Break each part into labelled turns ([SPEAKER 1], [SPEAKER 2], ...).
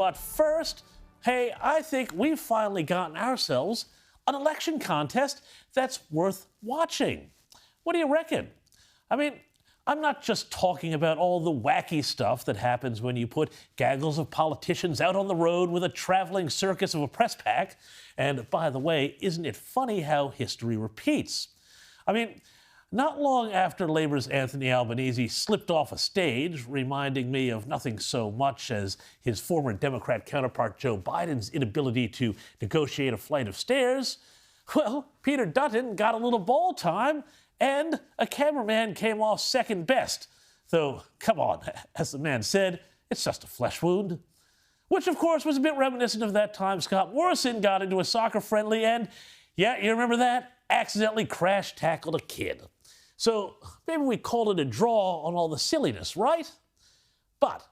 [SPEAKER 1] But first, hey, I think we've finally gotten ourselves an election contest that's worth watching. What do you reckon? I mean, I'm not just talking about all the wacky stuff that happens when you put gaggles of politicians out on the road with a traveling circus of a press pack. And by the way, isn't it funny how history repeats? I mean, not long after Labor's Anthony Albanese slipped off a stage, reminding me of nothing so much as his former Democrat counterpart Joe Biden's inability to negotiate a flight of stairs, well, Peter Dutton got a little ball time, and a cameraman came off second best. Though, come on, as the man said, it's just a flesh wound. Which, of course, was a bit reminiscent of that time Scott Morrison got into a soccer friendly and, yeah, you remember that? Accidentally crash-tackled a kid. So maybe we call it a draw on all the silliness, right? But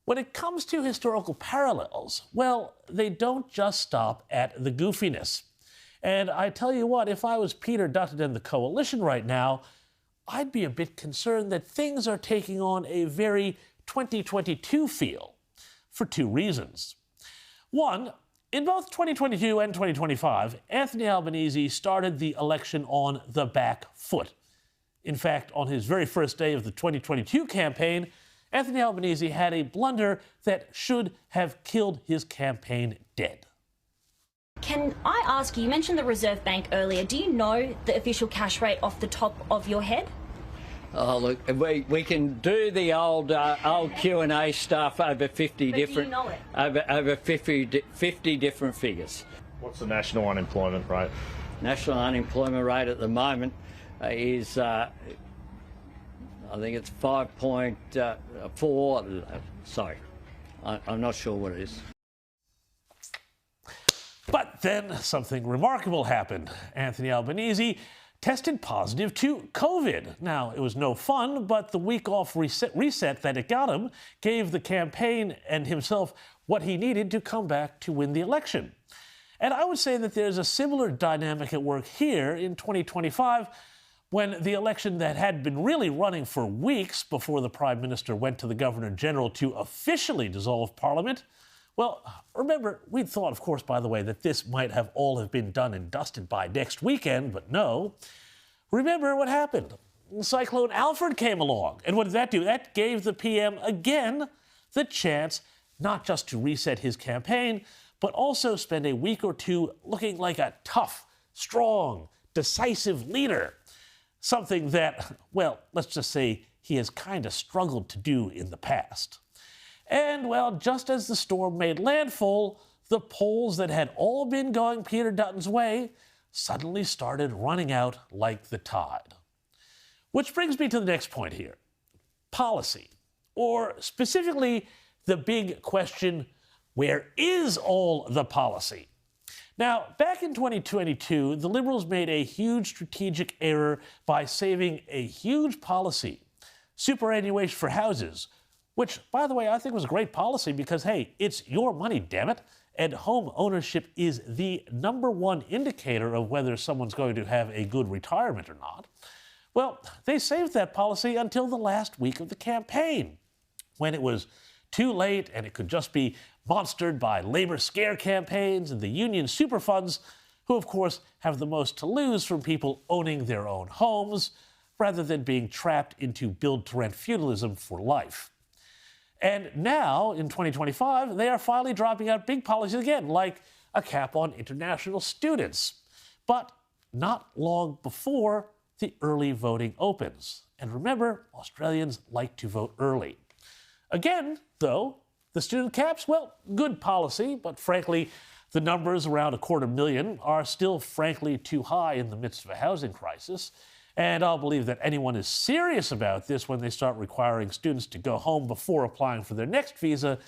[SPEAKER 1] when it comes to historical parallels, well, they don't just stop at the goofiness. And I tell you what, if I was Peter Dutton and the coalition right now, I'd be a bit concerned that things are taking on a very 2022 feel for two reasons. One, in both 2022 and 2025, Anthony Albanese started the election on the back foot. In fact, on his very first day of the 2022 campaign, Anthony Albanese had a blunder that should have killed his campaign dead.
[SPEAKER 2] Can I ask you mentioned the Reserve Bank earlier. Do you know the official cash rate off the top of your head?
[SPEAKER 3] Oh, look, we can do the old Q&A stuff over 50
[SPEAKER 2] but
[SPEAKER 3] different...
[SPEAKER 2] Do you know it?
[SPEAKER 3] Over 50 different figures.
[SPEAKER 4] What's the national unemployment rate?
[SPEAKER 3] National unemployment rate at the moment is, I think it's 5.4. Sorry, I'm not sure what it is.
[SPEAKER 1] But then something remarkable happened. Anthony Albanese tested positive to COVID. Now, it was no fun, but the week-off reset that it got him gave the campaign and himself what he needed to come back to win the election. And I would say that there's a similar dynamic at work here in 2025 when the election that had been really running for weeks before the Prime Minister went to the Governor General to officially dissolve Parliament. Well, remember, we'd thought, of course, by the way, that this might have all have been done and dusted by next weekend, but no. Remember what happened? Cyclone Alfred came along, and what did that do? That gave the PM again the chance not just to reset his campaign, but also spend a week or two looking like a tough, strong, decisive leader. Something that, well, let's just say he has kind of struggled to do in the past. And, well, just as the storm made landfall, the polls that had all been going Peter Dutton's way suddenly started running out like the tide. Which brings me to the next point here. Policy. Or specifically, the big question, where is all the policy? Now, back in 2022, the Liberals made a huge strategic error by saving a huge policy, superannuation for houses, which, by the way, I think was a great policy because, hey, it's your money, damn it, and home ownership is the #1 indicator of whether someone's going to have a good retirement or not. Well, they saved that policy until the last week of the campaign, when it was too late and it could just be monstered by labor scare campaigns and the union super funds, who, of course, have the most to lose from people owning their own homes rather than being trapped into build-to-rent feudalism for life. And now, in 2025, they are finally dropping out big policies again, like a cap on international students. But not long before the early voting opens. And remember, Australians like to vote early. Again, though, the student caps, well, good policy, but frankly, the numbers around 250,000 are still frankly too high in the midst of a housing crisis. And I'll believe that anyone is serious about this when they start requiring students to go home before applying for their next visa,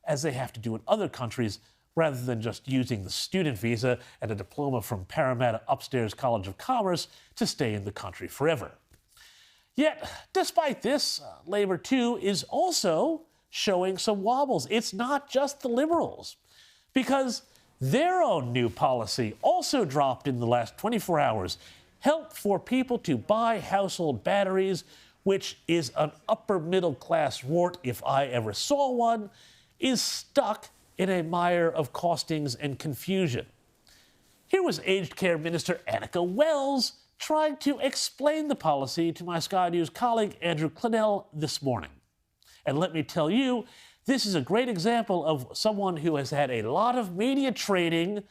[SPEAKER 1] as they have to do in other countries, rather than just using the student visa and a diploma from Parramatta Upstairs College of Commerce to stay in the country forever. Yet, despite this, Labor too is also showing some wobbles. It's not just the Liberals, because their own new policy also dropped in the last 24 hours. Help for people to buy household batteries, which is an upper middle class rort if I ever saw one, is stuck in a mire of costings and confusion. Here was Aged Care Minister Annika Wells trying to explain the policy to my Sky News colleague Andrew Clennell this morning. And let me tell you, this is a great example of someone who has had a lot of media training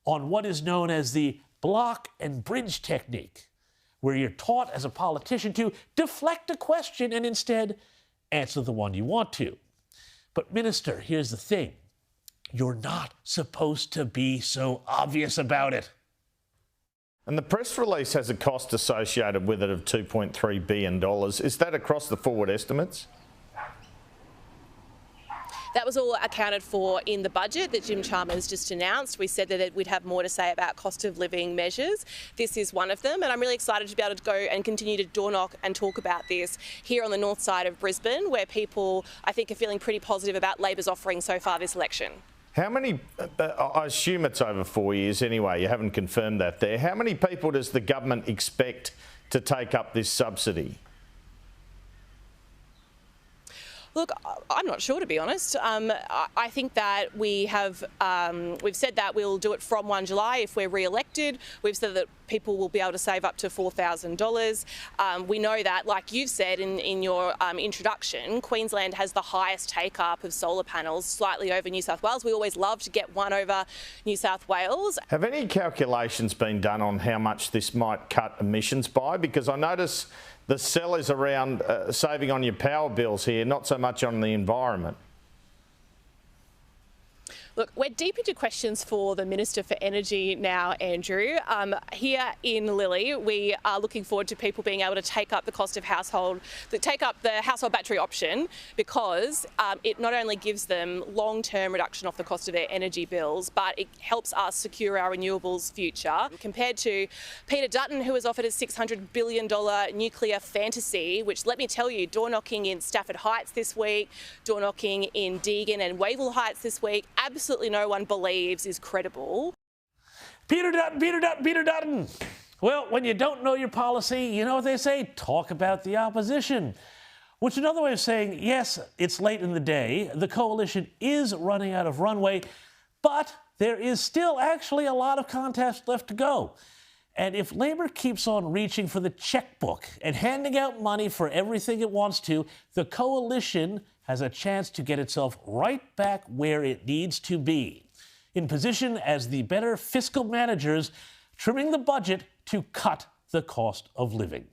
[SPEAKER 1] on what is known as the block and bridge technique, where you're taught as a politician to deflect a question and instead answer the one you want to. But Minister, here's the thing. You're not supposed to be so obvious about it.
[SPEAKER 4] And the press release has a cost associated with it of $2.3 billion. Is that across the forward estimates?
[SPEAKER 5] That was all accounted for in the budget that Jim Chalmers just announced. We said that we'd have more to say about cost of living measures. This is one of them, and I'm really excited to be able to go and continue to door knock and talk about this here on the north side of Brisbane, where people, I think, are feeling pretty positive about Labor's offering so far this election.
[SPEAKER 4] How many, I assume it's over 4 years anyway, you haven't confirmed that there. How many people does the government expect to take up this subsidy?
[SPEAKER 5] Look, I'm not sure, to be honest. I think that we've said that we'll do it from 1 July if we're re-elected. We've said that people will be able to save up to $4,000. We know that, like you've said in your introduction, Queensland has the highest take-up of solar panels, slightly over New South Wales. We always love to get one over New South Wales.
[SPEAKER 4] Have any calculations been done on how much this might cut emissions by? Because I notice the sell is around saving on your power bills here, not so much on the environment.
[SPEAKER 5] Look, we're deep into questions for the Minister for Energy now, Andrew. Here in Lily, we are looking forward to people being able to take up the household battery option, because it not only gives them long-term reduction off the cost of their energy bills, but it helps us secure our renewables future. Compared to Peter Dutton, who was offered a $600 billion nuclear fantasy, which, let me tell you, door knocking in Stafford Heights this week, door knocking in Deagon and Wavell Heights this week, absolutely no one believes is credible.
[SPEAKER 1] Peter Dutton, Peter Dutton, Peter Dutton. Well, when you don't know your policy, you know what they say, talk about the opposition. Which is another way of saying, yes, it's late in the day, the coalition is running out of runway, but there is still actually a lot of contest left to go. And if Labor keeps on reaching for the checkbook and handing out money for everything it wants to, the coalition has a chance to get itself right back where it needs to be, in position as the better fiscal managers, trimming the budget to cut the cost of living.